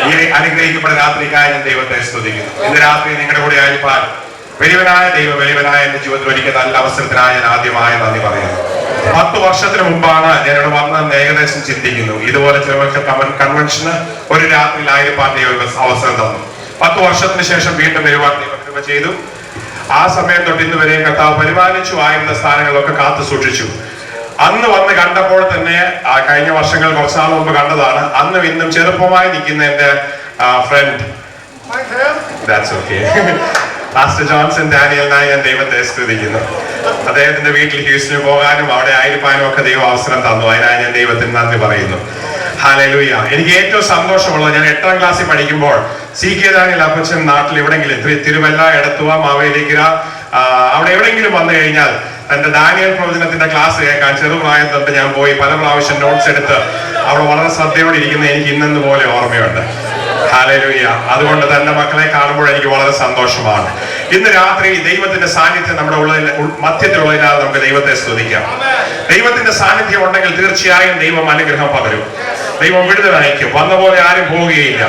ഈ അനുഗ്രഹിക്കപ്പെട്ട രാത്രിക്കായി ഞാൻ ദൈവത്തെ സ്തുതിക്കുന്നു. ഇന്ന് രാത്രി നിങ്ങളുടെ കൂടെ ആയിരിക്കാൻ വലിയവനായ വലിയവനായ എന്റെ ജീവിതത്തിൽ ഒരിക്കൽ നല്ല അവസരത്തിനായി ഞാൻ ആദ്യമായി നന്ദി പറയുന്നു. 10 വർഷത്തിന് മുമ്പാണ് ഞാനിവിടെ വന്നെന്ന് ഏകദേശം ചിന്തിക്കുന്നു. ഇതുപോലെ ചിലവർക്ക് കൺവെൻഷന് ഒരു രാത്രിയിലായിരിക്കാൻ ദൈവം അവസരം തന്നു. 10 വർഷത്തിന് ശേഷം വീണ്ടും വരുവാൻ ദൈവം കൃപ ചെയ്തു. ആ സമയം തൊട്ട് ഇന്ന് വരെയും കർത്താവ് പരിപാലിച്ചു ആയിരുന്ന സ്ഥാനങ്ങളൊക്കെ കാത്തു സൂക്ഷിച്ചു. അന്ന് വന്ന് കണ്ടപ്പോൾ തന്നെ കഴിഞ്ഞ വർഷങ്ങൾ കുറച്ചാൾ മുമ്പ് കണ്ടതാണ്. അന്നും ഇന്നും ചെറുപ്പമായി നിൽക്കുന്ന എന്റെ ഫ്രണ്ട് പാസ്റ്റർ ജോൺസൺ ഡാനിയലിനായി ഞാൻ ദൈവത്തെ സ്തുതിക്കുന്നു. അദ്ദേഹത്തിന്റെ വീട്ടിൽ ഹ്യൂസ്റ്റണിൽ പോകാനും അവിടെ ആയിരിക്കാനും ഒക്കെ ദൈവം അവസരം തന്നു. അതിനായി ഞാൻ ദൈവത്തിന് നന്ദി പറയുന്നു. ഹല്ലേലൂയ. എനിക്ക് ഏറ്റവും സന്തോഷമുള്ളത്, ഞാൻ 8ാം ക്ലാസ്സിൽ പഠിക്കുമ്പോൾ CK ഡാനിയൽ അപ്പച്ചൻ നാട്ടിൽ എവിടെയെങ്കിലും തിരുവല്ല, എടത്തുവ, മാവേലിക്കര അവിടെ എവിടെയെങ്കിലും വന്നു കഴിഞ്ഞാൽ തന്റെ ഡാനിയൽ പ്രവചനത്തിന്റെ ക്ലാസ് കേൾക്കാൻ ചെറുപ്രായം തൊട്ട് ഞാൻ പോയി പല പ്രാവശ്യം നോട്ട്സ് എടുത്ത് അവിടെ വളരെ ശ്രദ്ധയോടെ ഇരിക്കുന്ന എനിക്ക് ഇന്നെന്ന് പോലെ ഓർമ്മയുണ്ട്. ഹല്ലേലൂയ. അതുകൊണ്ട് തന്റെ മക്കളെ കാണുമ്പോൾ എനിക്ക് വളരെ സന്തോഷമാണ്. ഇന്ന് രാത്രി ദൈവത്തിന്റെ സാന്നിധ്യം നമ്മുടെ മധ്യത്തിലുള്ളതിനാൽ നമുക്ക് ദൈവത്തെ സ്തുതിക്കാം. ദൈവത്തിന്റെ സാന്നിധ്യം ഉണ്ടെങ്കിൽ തീർച്ചയായും ദൈവം അനുഗ്രഹം പകരും, ദൈവം വിടുതൽ അയക്കും. വന്ന പോലെ ആരും പോവുകയില്ല.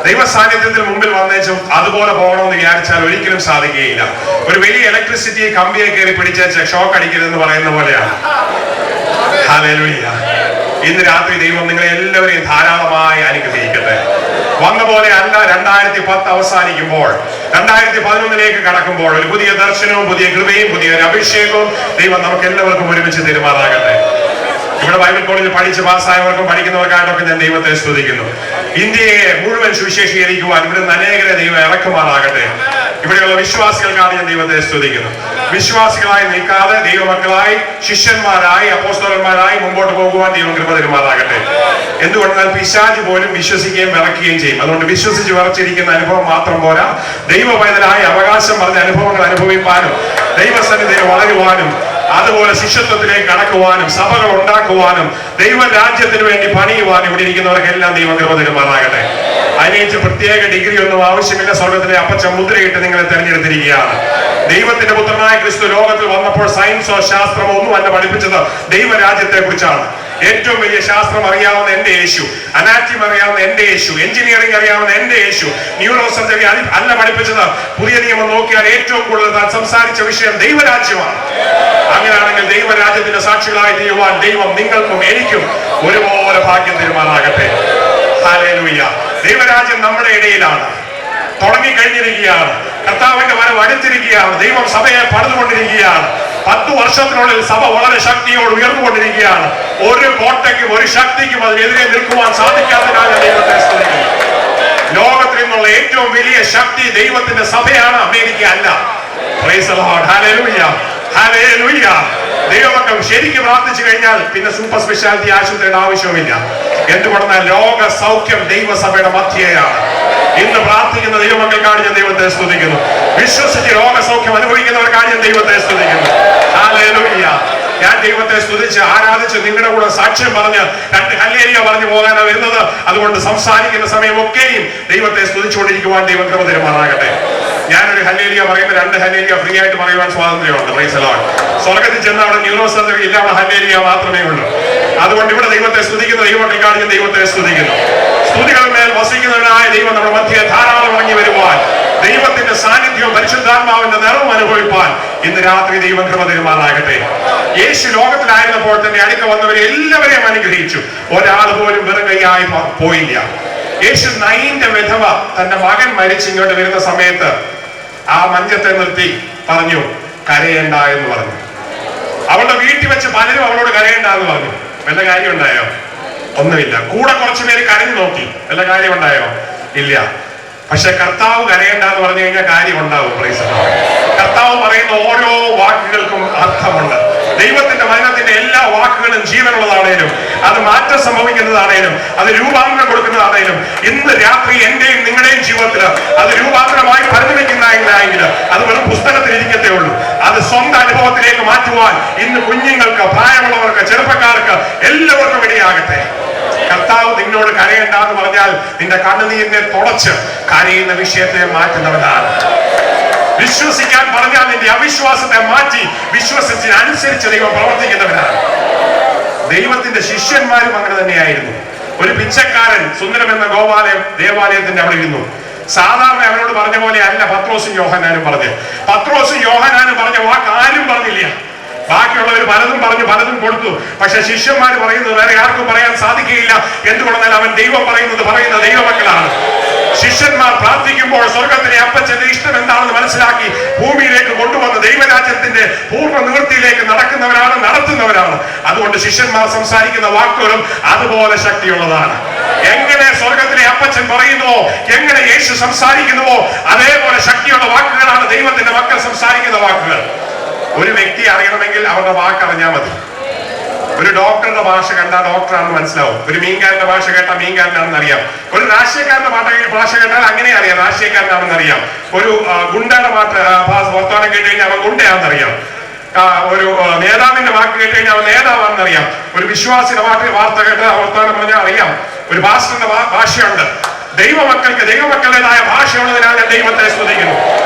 ദൈവ സാന്നിധ്യത്തിന് മുമ്പിൽ വന്നേച്ചും അതുപോലെ പോകണമെന്ന് വിചാരിച്ചാൽ ഒരിക്കലും സാധിക്കുകയില്ല. ഒരു വലിയ ഇലക്ട്രിസിറ്റി കമ്പിയെ കയറി പിടിച്ചേച്ച് ഷോക്ക് അടിക്കരുതെന്ന് പറയുന്ന പോലെയാണ്. ഹല്ലേലൂയ. ഇന്ന് രാത്രി ദൈവം നിങ്ങളെ എല്ലാവരെയും ധാരാളമായി അനുഗ്രഹിക്കട്ടെ. വന്ന പോലെ അല്ല 2010 അവസാനിക്കുമ്പോൾ 2011 കടക്കുമ്പോൾ ഒരു പുതിയ ദർശനവും പുതിയ കൃപയും പുതിയൊരു അഭിഷേകവും ദൈവം നമുക്ക് എല്ലാവർക്കും ഒരുമിച്ച് തീരുമാനാകട്ടെ. ഇവിടെ ബൈബിൾ കോളേജിൽ പഠിച്ച് പാസ്സായവർക്കും പഠിക്കുന്നവർക്കായിട്ടൊക്കെ ഞാൻ ദൈവത്തെ സ്തുതിക്കുന്നു. ഇന്ത്യയെ മുഴുവൻ സുവിശേഷീകരിക്കുവാൻ ഇവിടുന്ന് അനേകരെ ദൈവം ഇറക്കുമാറാകട്ടെ. ഇവിടെയുള്ള വിശ്വാസികൾക്കാണ് ഞാൻ ദൈവത്തെ സ്തുതിക്കുന്നു. വിശ്വാസികളായി നിൽക്കാതെ ദൈവമക്കളായി, ശിഷ്യന്മാരായി, അപ്പോസ്തലന്മാരായി മുമ്പോട്ട് പോകുവാൻ ദൈവം കൃപ തരുമാറാകട്ടെ. എന്തുകൊണ്ടെന്നാൽ പിശാച് പോലും വിശ്വസിക്കുകയും വിറക്കുകയും ചെയ്യും. അതുകൊണ്ട് വിശ്വസിച്ച് വിറച്ചിരിക്കുന്ന അനുഭവം മാത്രം പോരാ, ദൈവ പൈതലായി അവകാശം പറഞ്ഞ അനുഭവങ്ങൾ അനുഭവിക്കാനും ദൈവസന്നിധിയിൽ വളരുവാനും അതുപോലെ ശിഷ്യത്വത്തിലേക്ക് കടക്കുവാനും സഭകൾ ഉണ്ടാക്കുവാനും ദൈവ രാജ്യത്തിന് വേണ്ടി പണിയുവാനും ഇവിടെ ഇരിക്കുന്നവർക്കെല്ലാം ദൈവം കൃപ തരുമാറാകട്ടെ. അതിനേച്ച് പ്രത്യേക ഡിഗ്രി ഒന്നും ആവശ്യമില്ല. സ്വർഗത്തിലെ അപ്പച്ചൻ മുദ്രയിട്ട് നിങ്ങളെ തെരഞ്ഞെടുത്തിരിക്കുകയാണ്. ദൈവത്തിന്റെ പുത്രനായ ക്രിസ്തു ലോകത്തിൽ വന്നപ്പോൾ സയൻസോ ശാസ്ത്രമോ ഒന്നും അല്ല പഠിപ്പിച്ചത്, ദൈവരാജ്യത്തെ കുറിച്ചാണ്. ഏറ്റവും വലിയ ശാസ്ത്രം അറിയാവുന്ന എന്റെ യേശു, അനാറ്റമി അറിയാവുന്ന എന്റെ യേശു, എഞ്ചിനീയറിംഗ് അറിയാവുന്ന എന്റെ യേശു, ന്യൂറോ സർജറി അല്ല പഠിപ്പിച്ചത്. പുതിയ നിയമം നോക്കിയാൽ ഏറ്റവും കൂടുതൽ താൻ സംസാരിച്ച വിഷയം ദൈവരാജ്യമാണ്. അങ്ങനെയാണെങ്കിൽ ദൈവരാജ്യത്തിന്റെ സാക്ഷികളായി തീരുവാൻ ദൈവം നിങ്ങൾക്കും എനിക്കും ഒരുപോലെ ഭാഗ്യം തരുമാറാകട്ടെ. ഹല്ലേലൂയ. ദൈവരാജ്യം നമ്മുടെ ഇടയിലാണ്, തുടങ്ങിക്കഴിഞ്ഞിരിക്കുകയാണ്. കർത്താവിന്റെ വരവ് അടുത്തിരിക്കുകയാണ്. ദൈവം സഭയെ പണിതുകൊണ്ടിരിക്കുകയാണ്. 10 വർഷത്തിനുള്ളിൽ സഭ വളരെ ശക്തിയോട് ഉയർന്നുകൊണ്ടിരിക്കുകയാണ്. ഒരു കോട്ടയ്ക്കും ഒരു ശക്തിക്കും അതിനെതിരെ നിൽക്കുവാൻ സാധിക്കാത്തതിനാൽ ദൈവത്തെ സ്തുതിക്കുന്നു. ലോകത്തിൽ നിന്നുള്ള ഏറ്റവും വലിയ ശക്തി ദൈവത്തിന്റെ സഭയാണ്, അമേരിക്ക അല്ല. Price the lord. Hallelujah. Hallelujah. ദൈവമക്കൾ ശരിക്കും പ്രാർത്ഥിച്ചു കഴിഞ്ഞാൽ പിന്നെ സൂപ്പർ സ്പെഷ്യാലിറ്റി ആശുപത്രിയുടെ ആവശ്യവുമില്ല. എന്തുകൊണ്ടെന്നാൽ ലോക സൗഖ്യം ദൈവസഭയുടെ മധ്യയാണ്. ഇന്ന് പ്രാർത്ഥിക്കുന്ന ദൈവമക്കൾക്കാണ് ഞാൻ ദൈവത്തെ സ്തുതിക്കുന്നു. വിശ്വസിച്ച് രോഗസൗഖ്യം അനുഭവിക്കുന്നവർക്കാണ് ഞാൻ ദൈവത്തെ സ്തുതിക്കുന്നു. ഹല്ലേലൂയ. ഞാൻ ദൈവത്തെ സ്തുതിച്ച് ആരാധിച്ച് നിങ്ങളുടെ കൂടെ സാക്ഷ്യം പറഞ്ഞ് 2 ഹല്ലേലൂയ പറഞ്ഞു പോകാനാണ് വരുന്നത്. അതുകൊണ്ട് സംസാരിക്കുന്ന സമയമൊക്കെയും ദൈവത്തെ സ്തുതിച്ചുകൊണ്ടിരിക്കുവാൻ ദൈവം കൃപ തരുമാറാകട്ടെ. ഞാനൊരു ഹല്ലേലൂയ പറയുമ്പോൾ 2 ഹല്ലേലൂയ ഫ്രീ ആയിട്ട് പറയുവാൻ സ്വാതന്ത്ര്യമുണ്ട്. Price the Lord. സ്വർഗത്തിൽ ചെന്ന് അവിടെ ന്യൂറോ സർജറി ഇല്ല, അവിടെ ഹല്ലേലൂയ മാത്രമേ ഉള്ളൂ. അതുകൊണ്ട് ഇവിടെ ദൈവത്തെ സ്തുതിക്കുന്ന ദൈവമക്കൾക്കാണ് ഞാൻ ദൈവത്തെ സ്തുതിക്കുന്നു. സ്തുതികളുമേൽ വസിക്കുന്നവനായ ദൈവം നമ്മുടെ മധ്യയെ ധാരാളം ഇറങ്ങി വരുവാൻ, ദൈവത്തിന്റെ സാന്നിധ്യവും പരിശുദ്ധാത്മാവിന്റെ നിറവും അനുഭവിപ്പാൻ ഇന്ന് രാത്രി ദൈവം കൃപ തരുമാറാകട്ടെ. യേശു ലോകത്തിലായിരുന്നപ്പോൾ തന്നെ അടുക്ക വന്നവരെ എല്ലാവരെയും അനുഗ്രഹിച്ചു. ഒരാൾ പോലും വെറും കൈയായി പോയില്ല. യേശു നൈന്റെ വിധവ തന്റെ മകൻ മരിച്ച് ഇങ്ങോട്ട് വരുന്ന സമയത്ത് ആ മഞ്ചത്തെ നിർത്തി പറഞ്ഞു, കരയേണ്ട എന്ന് പറഞ്ഞു. അവളുടെ വീട്ടിൽ വെച്ച് പലരും അവളോട് കരയേണ്ട എന്ന് പറഞ്ഞു. വല്ല കാര്യം ഉണ്ടായോ? ഒന്നുമില്ല. കൂടെ കുറച്ചു പേര് കരഞ്ഞു നോക്കി. വല്ല കാര്യം ഉണ്ടായോ? ഇല്ല. പക്ഷെ കർത്താവ് കരയേണ്ട എന്ന് പറഞ്ഞു കഴിഞ്ഞാൽ കാര്യം ഉണ്ടാവും. Price the Lord. കർത്താവ് പറയുന്ന ഓരോ വാക്കുകൾക്കും അർത്ഥമുണ്ട്. ദൈവത്തിന്റെ വചനത്തിന്റെ എല്ലാ വാക്കുകളും ജീവനുള്ളതാണേലും അത് മാറ്റം സംഭവിക്കുന്നതാണേലും അത് രൂപാന്തരം കൊടുക്കുന്നതാണേലും ഇന്ന് രാത്രി എന്റെയും നിങ്ങളുടെയും ജീവിതത്തിൽ അത് രൂപാന്തരമായി പരിണമിക്കുന്നതായെങ്കിൽ അത് വെറും പുസ്തകത്തിൽ ഇരിക്കത്തേ ഉള്ളൂ. അത് സ്വന്തം അനുഭവത്തിലേക്ക് മാറ്റുവാൻ ഇന്ന് കുഞ്ഞുങ്ങൾക്ക്, പ്രായമുള്ളവർക്ക്, ചെറുപ്പക്കാർക്ക് എല്ലാവർക്കും ഇടയാകട്ടെ. കർത്താവ് നിന്നോട് കരയേണ്ട എന്ന് പറഞ്ഞാൽ നിന്റെ കണ്ണുനീരിനെ തുടച്ച് കരയുന്ന വിഷയത്തെ മാറ്റുന്നവനാണ്. വിശ്വസിക്കാൻ പറഞ്ഞാൽ നിന്റെ അവിശ്വാസത്തെ മാറ്റി വിശ്വസിച്ചനുസരിച്ച് ദൈവം പ്രവർത്തിക്കുന്നവനാണ്. ദൈവത്തിന്റെ ശിഷ്യന്മാരും അങ്ങനെ തന്നെയായിരുന്നു. ഒരു പിച്ചക്കാരൻ സുന്ദരം എന്ന ദേവാലയത്തിന്റെ അവിടെ ഇരുന്നു. സാധാരണ അവരോട് പറഞ്ഞ പോലെ അല്ല പത്രോസും യോഹന്നാനും പറഞ്ഞ്. പത്രോസും യോഹന്നാനും പറഞ്ഞ വാക്ക് ആരും പറഞ്ഞില്ല. ബാക്കിയുള്ളവർ പലതും പറഞ്ഞു, പലതും കൊടുത്തു. പക്ഷെ ശിഷ്യന്മാർ പറയുന്നത് വേറെ ആർക്കും പറയാൻ സാധിക്കുകയില്ല. എന്തുകൊണ്ടെന്നാൽ അവൻ ദൈവം പറയുന്ന ദൈവമക്കളാണ്. ശിഷ്യന്മാർ പ്രാർത്ഥിക്കുമ്പോൾ സ്വർഗത്തിലെ അപ്പച്ചന്റെ ഇഷ്ടം എന്താണെന്ന് മനസ്സിലാക്കി ഭൂമിയിലേക്ക് കൊണ്ടുവന്ന് ദൈവരാജ്യത്തിന്റെ പൂർണ്ണ നിവൃത്തിയിലേക്ക് നടത്തുന്നവരാണ്. അതുകൊണ്ട് ശിഷ്യന്മാർ സംസാരിക്കുന്ന വാക്കുകളും അതുപോലെ ശക്തിയുള്ളതാണ്. എങ്ങനെ സ്വർഗത്തിലെ അപ്പച്ചൻ പറയുന്നുവോ, എങ്ങനെ യേശു സംസാരിക്കുന്നുവോ, അതേപോലെ ശക്തിയുള്ള വാക്കുകളാണ് ദൈവത്തിന്റെ മക്കൾ സംസാരിക്കുന്ന വാക്കുകൾ. ഒരു വ്യക്തി അറിയണമെങ്കിൽ അവരുടെ വാക്കറിഞ്ഞാൽ മതി. ഒരു ഡോക്ടറുടെ ഭാഷ കണ്ടാൽ ഡോക്ടറാണെന്ന് മനസ്സിലാവും. ഒരു മീൻകാരന്റെ ഭാഷ കേട്ടാൽ മീൻകാരനാണെന്ന് അറിയാം. ഒരു രാഷ്ട്രീയക്കാരന്റെ ഭാഷ കേട്ടാൽ അങ്ങനെ അറിയാം, രാഷ്ട്രീയക്കാരനാണെന്ന് അറിയാം. ഒരു ഗുണ്ടയുടെ വർത്തമാനം കേട്ട് കഴിഞ്ഞാൽ അവൻ ഗുണ്ടയാണെന്ന് അറിയാം. ഒരു നേതാവിന്റെ വാക്ക് കേട്ട് കഴിഞ്ഞാൽ അവൻ നേതാവാണെന്ന് അറിയാം. ഒരു വിശ്വാസിയുടെ വാർത്ത കേട്ട് വർത്തമാനം പറഞ്ഞാൽ അറിയാം. ഒരു പാസ്റ്ററിന്റെ ഭാഷയുണ്ട്. ദൈവമക്കളുടേതായ ഭാഷയുള്ളതിനാൽ ഞാൻ ദൈവത്തെ സ്തുതിക്കുന്നു.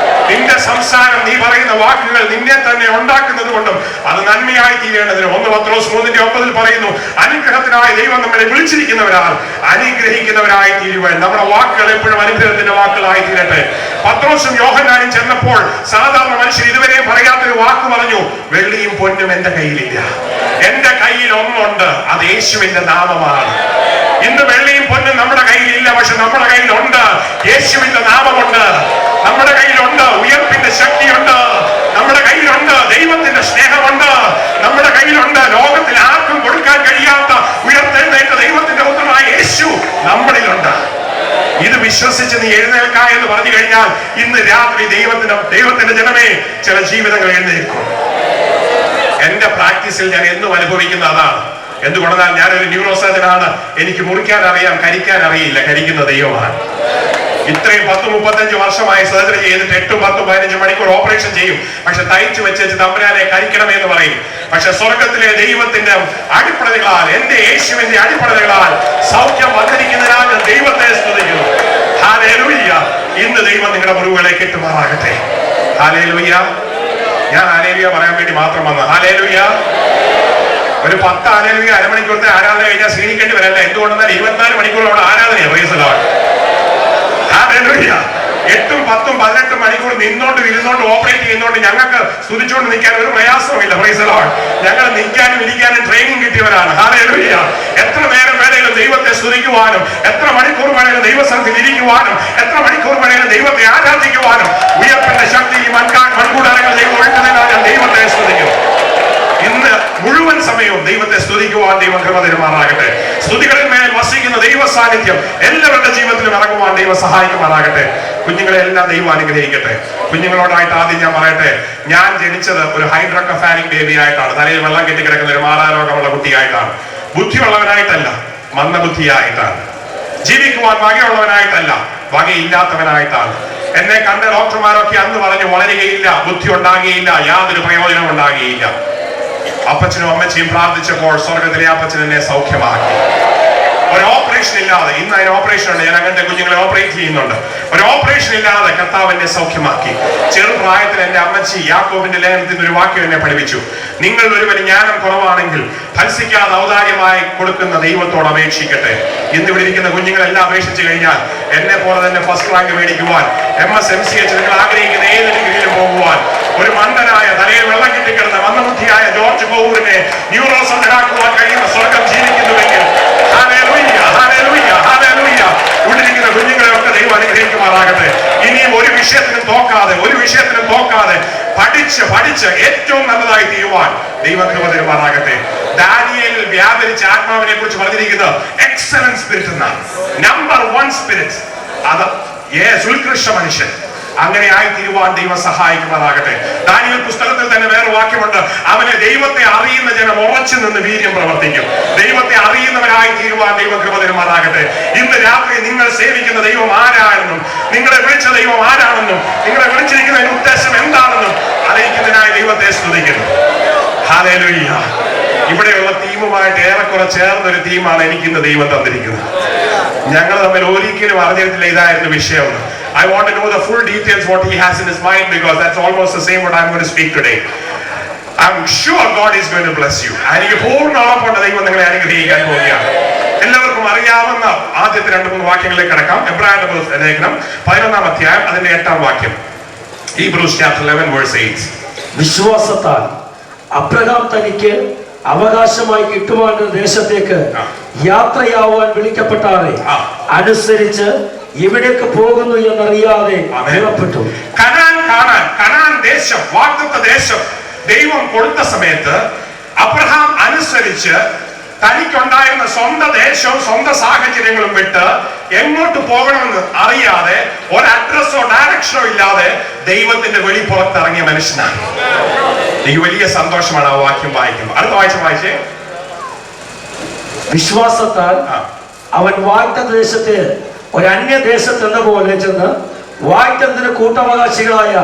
നിന്റെ സംസാരം, നീ പറയുന്ന വാക്കുകൾ നിന്നെ തന്നെ ഉണ്ടാക്കുന്നത് കൊണ്ടും അത് നന്മയായി തീരേണ്ടതിനും 1 പത്രോസ് 3:9 പറയുന്നു, അനുഗ്രഹത്തിനായി ദൈവം നമ്മളെ വിളിച്ചിരിക്കുന്നവരാൽ അനുഗ്രഹിക്കുന്നവരായി തീരുവാൻ നമ്മുടെ വാക്കുകൾ എപ്പോഴും അനുഗ്രഹത്തിന്റെ വാക്കുകളായി തീരട്ടെ. പത്രോസും യോഹന്നാനും ചെന്നപ്പോൾ സാധാരണ മനുഷ്യർ ഇതുവരെ പറയാത്തൊരു വാക്ക് പറഞ്ഞു, വെള്ളിയും പൊന്നും എന്റെ കയ്യിലില്ല, എന്റെ കയ്യിൽ ഒന്നുണ്ട്, അത് യേശുവിന്റെ നാമമാണ്. ഇന്ന് വെള്ളിയും പൊന്നും നമ്മുടെ കയ്യിലില്ല, പക്ഷെ നമ്മുടെ കയ്യിലുണ്ട് യേശുവിന്റെ നാമമുണ്ട്. നമ്മുടെ കയ്യിലുണ്ട് ഉയർപ്പിന്റെ ശക്തിയുണ്ട്. നമ്മുടെ കയ്യിലുണ്ട് ദൈവത്തിന്റെ സ്നേഹമുണ്ട്. നമ്മുടെ കയ്യിലുണ്ട് ലോകത്തിൽ ആർക്കും കൊടുക്കാൻ കഴിയാത്ത ഉയർത്തെഴുന്നേറ്റ ദൈവത്തിന്റെ പുത്രനായ യേശു നമ്മളിലുണ്ട്. ഇത് വിശ്വസിച്ച് നീ എഴുന്നേൽക്ക എന്ന് പറഞ്ഞു കഴിഞ്ഞാൽ ഇന്ന് രാത്രി ദൈവത്തിന്റെ ജനമേ ചില ജീവിതങ്ങൾ എഴുന്നേൽക്കും. എന്റെ പ്രാക്ടീസിൽ ഞാൻ എന്നും അനുഭവിക്കുന്ന അതാണ്. എന്തുകൊണ്ടെന്നാൽ ഞാനൊരു ന്യൂറോ സർജനാണ്. എനിക്ക് മുറിക്കാൻ അറിയാം, കരിക്കാൻ അറിയില്ല. കരിക്കുന്ന ദൈവമാണ്. ഇത്രയും 10-35 വർഷമായി സർജറി ചെയ്തിട്ട് 8-10-15 മണിക്കൂർ ഓപ്പറേഷൻ ചെയ്യും. പക്ഷെ തയ്ച്ചു വെച്ച് തമ്പുരാനെ കരിക്കണമെന്ന് പറയും. പക്ഷെ സ്വർഗത്തിലെ ദൈവത്തിന്റെ അടിപ്പടകളാൽ, എന്റെ യേശുവിന്റെ അടിപ്പടകളാൽ സൗഖ്യം വന്നിരിക്കുന്നതിനാൽ ഞാൻ ദൈവത്തെ സ്തുതിക്കുന്നു. ഹല്ലേലൂയ. ഇന്ന് ദൈവം നിങ്ങളുടെ മുറിവുകളെ കെട്ടുമാറാകട്ടെ. ഹല്ലേലൂയ. ഞാൻ ഹല്ലേലൂയ പറയാൻ വേണ്ടി മാത്രം വന്ന. ഹല്ലേലൂയ. ഒരു 10 ഹല്ലേലൂയ അരമണിക്കൂറത്തെ ആരാധന കഴിഞ്ഞാൽ ക്ഷീണിക്കേണ്ടി വരല്ല. എന്തുകൊണ്ടെന്നാൽ 24 മണിക്കൂറോടെ ആരാധനയാണ്. Price the lord. ഹല്ലേലൂയ. 8-10-18 മണിക്കൂർ നിന്നോണ്ട് ഇരുന്നോണ്ട് ഓപ്പറേറ്റ് ചെയ്യുന്നോണ്ട് ഞങ്ങൾക്ക് സ്തുതിച്ചുകൊണ്ട് നിൽക്കാൻ ഒരു പ്രയാസവുമില്ല. Price the Lord. ഞങ്ങൾ നിൽക്കാനും ഇരിക്കാനും ട്രെയിനിങ് കിട്ടിയവരാണ്. ഹല്ലേലൂയ. എത്ര നേരം വേണേലും ദൈവത്തെ സ്തുതിക്കുവാനും, എത്ര മണിക്കൂർ വേണേലും ദൈവസന്നിധിയിൽ ഇരിക്കുവാനും, എത്ര മണിക്കൂർ വേണേലും ദൈവത്തെ ആരാധിക്കുവാനും ഉയർപ്പിന്റെ ശക്തി ഈ മൺകൂടാരങ്ങൾ ദൈവം ഒഴുക്കുന്നതിനാൽ ഞാൻ ദൈവത്തെ സ്തുതിക്കും. ഇന്ന് മുഴുവൻ സമയവും ദൈവത്തെ സ്തുതിക്കുവാൻ ദൈവം കൃപ തരുമാറാകട്ടെ. സ്തുതികളിൽ മേൽ വസിക്കുന്ന ദൈവ സാന്നിധ്യം എല്ലാവരുടെ ജീവിതത്തിലും ഇറങ്ങുവാൻ ദൈവം സഹായിക്കുമാറാകട്ടെ. കുഞ്ഞുങ്ങളെ എല്ലാം ദൈവം അനുഗ്രഹിക്കട്ടെ. കുഞ്ഞുങ്ങളോടായിട്ട് ആദ്യം ഞാൻ പറയട്ടെ, ഞാൻ ജനിച്ചത് ഒരു ഹൈഡ്രോകഫാനിക് ബേബി ആയിട്ടാണ്. തലയിൽ വെള്ളം കെട്ടിക്കിടക്കുന്ന ഒരു മാറാരോഗമുള്ള കുട്ടിയായിട്ടാണ്. ബുദ്ധിയുള്ളവനായിട്ടല്ല, മന്ദബുദ്ധിയായിട്ടാണ്. ജീവിക്കുവാൻ വകയുള്ളവനായിട്ടല്ല, വകയില്ലാത്തവനായിട്ടാണ്. എന്നെ കണ്ട ഡോക്ടർമാരൊക്കെ അന്ന് പറഞ്ഞു, വളരുകയില്ല, ബുദ്ധി ഉണ്ടാകുകയില്ല, യാതൊരു പ്രയോജനം ഉണ്ടാകുകയില്ല. അപ്പച്ചനും അമ്മച്ചിയും പ്രാർത്ഥിച്ചപ്പോൾ സ്വർഗത്തിലെ അപ്പച്ചൻ എന്നെ സൗഖ്യമാക്കി. ഒരു ഓപ്പറേഷൻ ഇല്ലാതെ, ഇന്ന് അതിന് ഓപ്പറേഷൻ ഉണ്ട്, ഞാൻ അങ്ങനത്തെ കുഞ്ഞുങ്ങളെ ഓപ്പറേറ്റ് ചെയ്യുന്നുണ്ട്. ഒരു ഓപ്പറേഷൻ ഇല്ലാതെ കർത്താവ് എന്നെ സൗഖ്യമാക്കി. ചെറുപ്രായത്തിൽ എന്റെ അമ്മച്ചി യാക്കോബിന്റെ ലേഖനത്തിൽ ഒരു വാക്യം എന്നെ പഠിപ്പിച്ചു, നിങ്ങൾ ഒരുവന് ജ്ഞാനം കുറവാണെങ്കിൽ ഭത്സിക്കാതെ ഔദാര്യമായി കൊടുക്കുന്ന ദൈവത്തോട് അപേക്ഷിക്കട്ടെ. ഇന്ന് ഇവിടെ ഇരിക്കുന്ന കുഞ്ഞുങ്ങളെല്ലാം അപേക്ഷിച്ചു കഴിഞ്ഞാൽ എന്നെ പോലെ തന്നെ ഫസ്റ്റ് റാങ്ക് മേടിക്കുവാൻ, MS MCH നിങ്ങൾ ആഗ്രഹിക്കുന്ന ഏത് ഡിഗ്രിയിലും പോകുവാൻ, ഒരു മണ്ടനായ തലയിൽ വെള്ളം കെട്ടിക്കിടന്ന മന്ദബുദ്ധിയായ ജോർജ് ബൗറിനെ ന്യൂറോ സർജനാക്കുവാൻ കഴിയുന്ന സ്വർഗം ജീവിക്കുന്നുവെങ്കിൽ ഹല്ലേലൂയ, ഹല്ലേലൂയ, ഹല്ലേലൂയ. ഉള്ളിരിക്കുന്ന കുഞ്ഞുങ്ങളെയൊക്കെ ദൈവം അനുഗ്രഹിക്കുമാറാകട്ടെ. ഇനിയും ഒരു വിഷയത്തിനും തോക്കാതെ പഠിച്ച് ഏറ്റവും നല്ലതായി തീരുവാൻ ദൈവം കൃപ തരുമാറാകട്ടെ. ദാനിയേൽ വ്യാപരിച്ച ആത്മാവിനെ കുറിച്ച് പറഞ്ഞിരിക്കുന്നത് എക്സലന്റ് സ്പിരിറ്റ് എന്നാണ്. Number 1 spirit. അത് ഉത്കൃഷ്ട മനുഷ്യൻ. അങ്ങനെ ആയി തീരുവാൻ ദൈവം സഹായിക്കുമാറാകട്ടെ. ദാനിയേൽ പുസ്തകത്തിൽ തന്നെ വേറെ വാക്യമുണ്ട്, അവനെ ദൈവത്തെ അറിയുന്ന ജനം ഉറച്ചു നിന്ന് വീര്യം പ്രവർത്തിക്കും. ദൈവത്തെ അറിയുന്നവരായി തീരുവാൻ ദൈവം കൃപ തരുമാറാകട്ടെ. ഇന്ന് രാത്രി നിങ്ങൾ സേവിക്കുന്ന ദൈവം ആരാണെന്നും, നിങ്ങളെ വിളിച്ച ദൈവം ആരാണെന്നും, നിങ്ങളെ വിളിച്ചിരിക്കുന്നതിന്റെ ഉദ്ദേശം എന്താണെന്നും അറിയിക്കുന്നതിനായി ദൈവത്തെ സ്തുതിക്കുന്നു. ഹല്ലേലൂയ. ഇവിടെയുള്ള തീമുമായിട്ട് ഏറെക്കുറെ ചേർന്നൊരു തീമാണ് എനിക്കിന്ന് ദൈവം തന്നിരിക്കുന്നത്. ഞങ്ങൾ തമ്മിൽ ഒരിക്കലും അറിഞ്ഞിട്ടില്ല ഇതായിരുന്നു വിഷയം. I want to know the full details what he has in his mind, because that's almost the same what I'm going to speak today. I'm sure God is going to bless you. എനിക്ക് പൂർണ്ണ ഉറപ്പുണ്ട് ദൈവം നിങ്ങളെ അനുഗ്രഹിക്കാൻ പോവുകയാണ്. എല്ലാവർക്കും എല്ലാവർക്കും അറിയാവുന്ന ആദ്യത്തെ 2-3 വാക്യങ്ങളിലേക്ക് കടക്കാം. എബ്രായരുടെ ലേഖനം 11-ാം അധ്യായം അതിന്റെ 8-ാം വാക്യം. Hebrews chapter 11 verse 8. വിശ്വാസത്താൽ അബ്രഹാം തനിക്ക് അവകാശമായി കിട്ടുവാനുള്ള ദേശത്തേക്ക് യാത്രയാവാൻ വിളിക്കപ്പെട്ടാറെ അനുസരിച്ച് ഇവിടേക്ക് പോകുന്നു എന്നറിയാതെ പുറപ്പെട്ടു. കനാൻ ദേശം, വാഗ്ദത്ത ദേശം ദൈവം കൊടുത്ത സമയത്ത് അബ്രഹാം അനുസരിച്ച് തനിക്കുണ്ടായിരുന്ന സ്വന്തം ദേശവും സ്വന്തം സാഹചര്യങ്ങളും വിട്ട് എങ്ങോട്ട് പോകണമെന്ന് അറിയാതെ ഒരു അഡ്രസ്സോ ഡയറക്ഷനോ ഇല്ലാതെ ദൈവത്തിന്റെ വെളി പുറത്തിറങ്ങിയ മനുഷ്യനാണ്. എനിക്ക് വലിയ സന്തോഷമാണ് ആ വാക്യം വായിക്കുമ്പോൾ. അടുത്ത വായിച്ചേ. വിശ്വാസത്താൽ അവൻ വാഗ്ദത്ത ദേശത്തെ ഒരു അന്യദേശത്ത് എന്ന പോലെ ചെന്ന് വാഗ്ദത്തത്തിന് കൂട്ടവകാശികളായ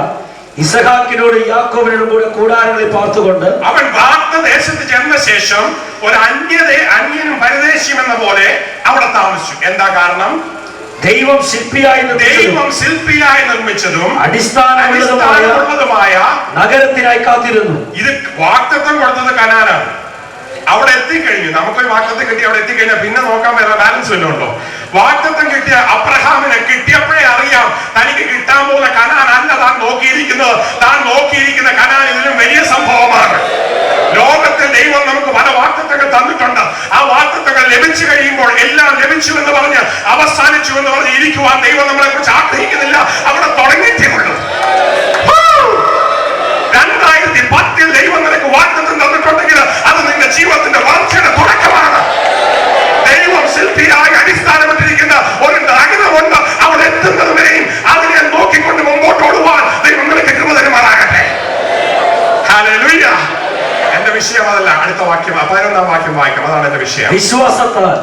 ഇസഹാക്കിനോട് യാക്കോബിനോടും കൂടെ കൂടാരങ്ങളിൽ പാർത്തുകൊണ്ട് അവൻ വാഗ്ദത്തദേശത്ത് ചെന്ന ശേഷം ഒരു അന്യനും പരദേശിയും എന്ന പോലെ അവിടെ താമസിച്ചു. എന്താ കാരണം? ദൈവം ശില്പിയായി നിർമ്മിച്ചതും അടിസ്ഥാനമുള്ളതുമായ നഗരത്തിനായി കാത്തിരുന്നു. ഇത് വാഗ്ദത്തം കൊടുത്തത് കനാനാണ്. അവിടെ എത്തിക്കഴിഞ്ഞു. നമുക്കൊരു വാഗ്ദത്തം കിട്ടി അവിടെ എത്തിക്കഴിഞ്ഞാൽ പിന്നെ നോക്കാൻ വേറെ ബാലൻസ് വല്ലതും ഉണ്ടോ? വാഗ്ദത്തം കിട്ടിയ അബ്രഹാമിനെ കിട്ടിയപ്പോഴേ അറിയാം തനിക്ക് കിട്ടാൻ പോകുന്ന കനാൻ അല്ല താൻ നോക്കിയിരിക്കുന്നത്. താൻ നോക്കിയിരിക്കുന്ന കനാൻ ഇതിലും വലിയ സംഭവമാണ്. ലോകത്തിൽ ദൈവം നമുക്ക് പല വാഗ്ദത്തങ്ങൾ തന്നിട്ടുണ്ട്. ആ വാഗ്ദത്തങ്ങൾ ലഭിച്ചു കഴിയുമ്പോൾ എല്ലാം ലഭിച്ചു എന്ന് പറഞ്ഞ് അവസാനിച്ചു എന്ന് പറഞ്ഞ് ഇരിക്കുവാൻ ദൈവം നമ്മളെ കുറിച്ച് ആഗ്രഹിക്കുന്നില്ല. അവിടെ തുടങ്ങിയിട്ടേ ഉള്ളൂ. 2010 ദൈവം നിനക്ക് വാഗ്ദത്തം തന്നിട്ടുണ്ടെങ്കിൽ അത് നിന്റെ ജീവിതത്തിന്റെ വളർച്ചയുടെ തുടക്കമാണ്. ദൈവം ശില്പിയായി അടിസ്ഥാനപ്പെട്ടിരിക്കുന്ന ഒരു നഗരമുണ്ട്. അവിടെ എത്തുന്നത് വരെയും അതിനെ നോക്കിക്കൊണ്ട് മുമ്പോട്ട് ഓടുവാൻ ദൈവം നിനക്ക് കൃപ തരുമാറാകട്ടെ. ഹല്ലേലൂയ. എന്റെ വിഷയം അതല്ല. അടുത്ത വാക്യം 11-ാം വാക്യം വായിക്കാം. അതാണ് എന്റെ വിഷയം.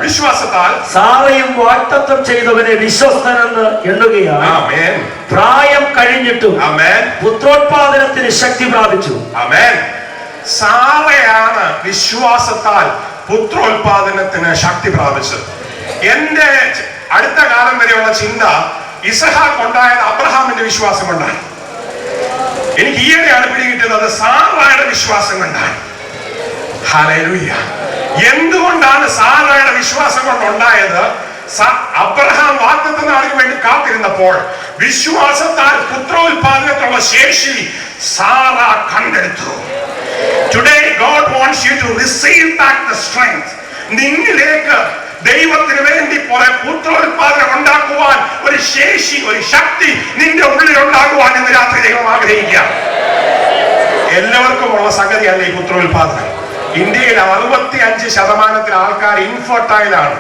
വിശ്വാസത്താൽ സാറയും വാഗ്ദത്തം ചെയ്തവനെ വിശ്വസ്തനെന്ന് എണ്ണുകയാണ്. ആമേൻ. പ്രായം കഴിഞ്ഞിട്ടും ആമേൻ പുത്രോത്പാദനത്തിന് ശക്തി പ്രാപിച്ചു. ആമേൻ. സാറയാണ് വിശ്വാസത്താൽ പുത്രോത്പാദനത്തിന് ശക്തി പ്രാപിച്ചത്. എന്റെ അടുത്ത കാലം വരെയുള്ള ചിന്ത ഇസഹാക്ക് ഉണ്ടായത് അബ്രഹാമിന്റെ വിശ്വാസം കൊണ്ടാണ്. എനിക്ക് ഈയിടെയാണ് പിടികിട്ടിയത് അത് സാറയുടെ വിശ്വാസം കൊണ്ടാണ്. ഹല്ലേലൂയ. എന്തുകൊണ്ടാണ് സാറയുടെ വിശ്വാസം കൊണ്ടുണ്ടായത്? അബ്രഹാം വാഗ്ദത്ത നാളിന് വേണ്ടി കാത്തിരുന്നപ്പോൾ വിശ്വാസത്താൽ പുത്രോത്പാദനത്തിനുള്ള ശേഷി സാറ കണ്ടെടുത്തു. Today God wants you to receive back the strength. നിന്നിലേക്ക് ദൈവത്തിന് വേണ്ടി പുത്രോത്പാദനം ഉണ്ടാക്കുവാൻ ഒരു ശേഷി, ഒരു ശക്തി നിന്റെ ഉള്ളിൽ ഉണ്ടാകുവാൻ ഇന്ന് രാത്രി ദൈവം ആഗ്രഹിക്കുക. എല്ലാവർക്കും ഉള്ള സംഗതിയല്ല ഈ പുത്രോത്പാദനം. ഇന്ത്യയിൽ 65% ആൾക്കാർ ഇൻഫെർട്ടൈലാണ്.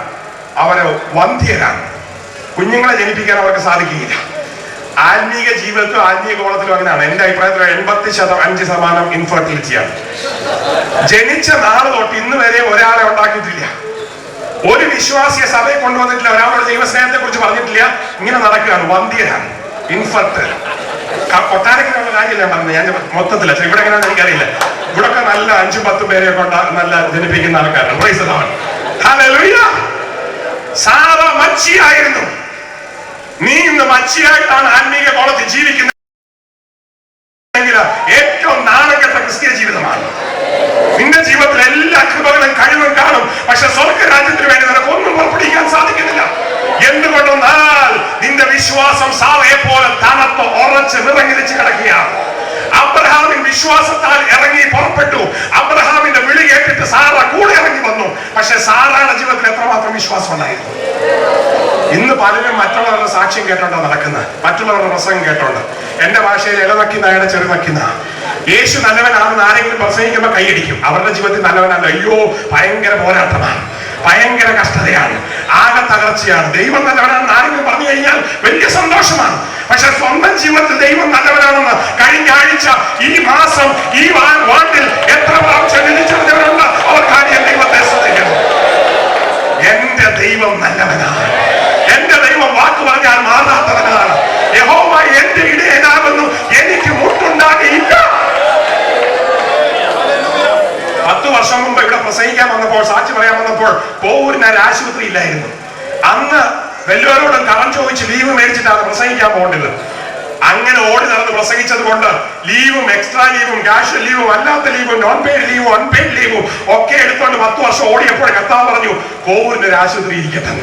അവര് വന്ധ്യരാണ്. കുഞ്ഞുങ്ങളെ ജനിപ്പിക്കാൻ അവർക്ക് സാധിക്കുകയില്ല. ആത്മീക ജീവിതത്തിലും ആത്മീക കോളത്തിലും അങ്ങനെയാണ്. എന്റെ അഭിപ്രായത്തിൽ 85% ഇൻഫെർട്ടിലിറ്റിയാണ്. ജനിച്ച നാള് തൊട്ട് ഇന്ന് വരെ ഒരാളെ ഉണ്ടാക്കിയിട്ടില്ല. ഒരു വിശ്വാസിയെ സഭയെ കൊണ്ടുവന്നിട്ടില്ല. ഒരാളുടെ ദൈവസ്നേഹത്തെ കുറിച്ച് പറഞ്ഞിട്ടില്ല. ഇങ്ങനെ നടക്കുകയാണ്. വന്ധ്യരാണ്, ഇൻഫെർട്ടൈൽ. കൊട്ടാരത്തിലുള്ള കാര്യമില്ല പറഞ്ഞത്. ഞാൻ മൊത്തത്തില്ല. ഇവിടെ എങ്ങനെയാണെന്ന് എനിക്കറിയില്ല. ഇവിടൊക്കെ നല്ല 5-10 പേരെയൊക്കെ നല്ല ജനിപ്പിക്കുന്ന ആൾക്കാരാണ്. Praise the lord. Hallelujah. Sarah മച്ചിയായിരുന്നു. നീ ഇന്ന് മച്ചിയായിട്ടാണ് ആത്മീക കോളത്തിൽ ജീവിക്കുന്നത്. ഏറ്റവും നാണക്കെട്ട ക്രിസ്തീയ ജീവിതമാണ്. നിന്റെ ജീവിതത്തിൽ എല്ലാ കൃപകളും കഴിവും കാണും. പക്ഷെ സ്വർഗ്ഗ രാജ്യത്തിന് വേണ്ടി നിനക്ക് ഒന്നും പുറപ്പെടുവിക്കാൻ സാധിക്കുന്നില്ല. എന്തുകൊണ്ടെന്നാൽ നിന്റെ വിശ്വാസം സാറയെ പോലെ തണുത്ത് ഉറച്ച് നിറങ്ങിരിച്ച് കിടക്കുകയാണ്. അബ്രഹാമിൻ വിശ്വാസത്താൽ ഇറങ്ങി പുറപ്പെട്ടു. അബ്രഹാമിന്റെ വിളി കേട്ടിട്ട് സാറ കൂടെ ഇറങ്ങി വന്നു. പക്ഷെ സാറയുടെ ജീവിതത്തിൽ എത്രമാത്രം വിശ്വാസം ഉണ്ടായിരുന്നു? ഇന്ന് പലരും മറ്റുള്ളവരുടെ സാക്ഷ്യം കേട്ടോണ്ടാ നടക്കുന്നത്, മറ്റുള്ളവരുടെ പ്രസംഗം കേട്ടോണ്ട്. എന്റെ ഭാഷയിൽ ഇളനക്കിനായുടെ ചെറുനക്കിന. യേശു നല്ലവനാണെന്ന് ആരെങ്കിലും പ്രസംഗിക്കുമ്പോൾ കൈയടിക്കും. അവരുടെ ജീവിതത്തിൽ നല്ലവനല്ല. അയ്യോ, ഭയങ്കര പോരാട്ടമാണ്, ഭയങ്കര കഷ്ടതയാണ്, ആകെ തകർച്ചയാണ്. ദൈവം നല്ലവനാണെന്ന് ആരെങ്കിലും പറഞ്ഞു കഴിഞ്ഞാൽ വലിയ സന്തോഷമാണ്. പക്ഷെ സ്വന്തം ജീവിതത്തിൽ ദൈവം നല്ലവനാണെന്ന് കഴിഞ്ഞ ആഴ്ച, ഈ മാസം, ഈ വാർഡിൽ എത്ര പ്രാവശ്യം ചിന്തിച്ചവരുണ്ട്? അവർ കാര്യം ദൈവത്തെ ശ്രദ്ധിക്കണം. എന്റെ ദൈവം നല്ലവനാണ്. എന്റെ ദൈവം വാക്ക് പറഞ്ഞാൽ മാറാത്തവനാണ്. യഹോവ എന്റെ ഇടയനാകുന്നു, എനിക്ക് മുട്ടുണ്ടാകില്ല. 10 വർഷം മുമ്പ് ഇവിടെ പ്രസംഗിക്കാൻ വന്നപ്പോൾ, സാക്ഷി പറയാൻ വന്നപ്പോൾ കോവൂരിന് ഒരു ആശുപത്രി ഇല്ലായിരുന്നു. അന്ന് വല്ലവരോടും കടം ചോദിച്ച് ലീവ് മേടിച്ചിട്ടാണ് പ്രസംഗിക്കാൻ പോകേണ്ടത്. അങ്ങനെ ഓടി നടന്ന് പ്രസംഗിച്ചത് കൊണ്ട് ലീവും എക്സ്ട്രാ ലീവും ക്യാഷ്വൽ ലീവും അല്ലാത്ത ലീവും നോൺ പെയ്ഡ് ലീവും അൺപെയ്ഡ് ലീവും ഒക്കെ എടുത്തുകൊണ്ട് 10 വർഷം ഓടിയപ്പോൾ കർത്താവ് പറഞ്ഞു കോവൂരിന്റെ ഒരു ആശുപത്രി ഇരിക്കട്ടെ.